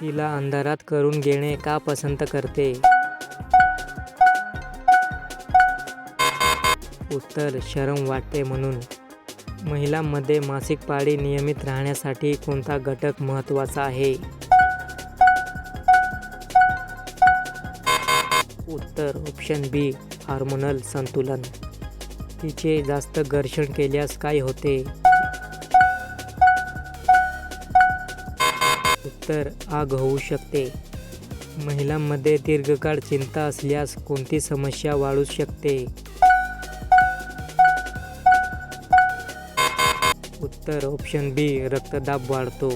तिला अंधारात करून घेणे का पसंत करते? उत्तर शरम वाटते म्हणून. महिलांमध्ये मासिक पाळी नियमित राहण्यासाठी कोणता घटक महत्त्वाचा आहे? उत्तर ऑप्शन बी हार्मोनल संतुलन. तिचे जास्त घर्षण केल्यास काय होते? उत्तर आग होऊ शकते. महिलांमध्ये दीर्घकाळ चिंता असल्यास कोणती समस्या वाढू शकते? उत्तर ऑप्शन बी रक्तदाब वाढतो.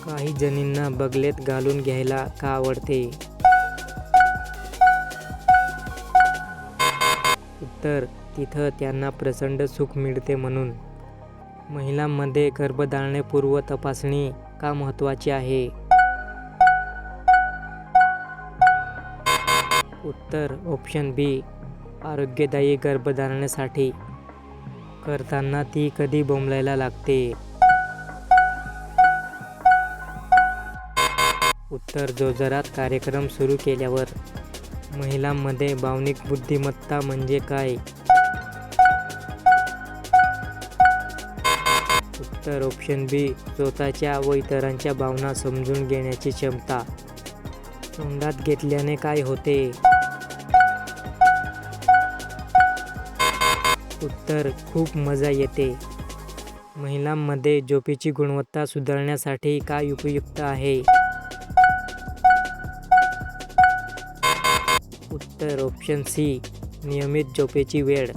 काही जणींना बगलेत घालून घ्यायला का आवडते? उत्तर तिथं त्यांना प्रचंड सुख मिळते म्हणून. महिलांमध्ये गर्भधारणेपूर्व तपासणी का महत्त्वाची आहे? उत्तर ऑप्शन बी आरोग्यदायी गर्भधारणेसाठी. करताना ती कधी बोंबलायला लागते? उत्तर जोजरात कार्यक्रम सुरू केल्यावर. महिलांमध्ये भावनिक बुद्धिमत्ता म्हणजे काय? उत्तर ऑप्शन बी स्वतःच्या व इतरांच्या भावना समजून घेण्याची क्षमता. तोंडात घेतल्याने काय होते? उत्तर खूप मजा येते. महिलांमध्ये झोपेची गुणवत्ता सुधारण्यासाठी काय उपयुक्त आहे? उत्तर ऑप्शन सी नियमित झोपेची वेळ.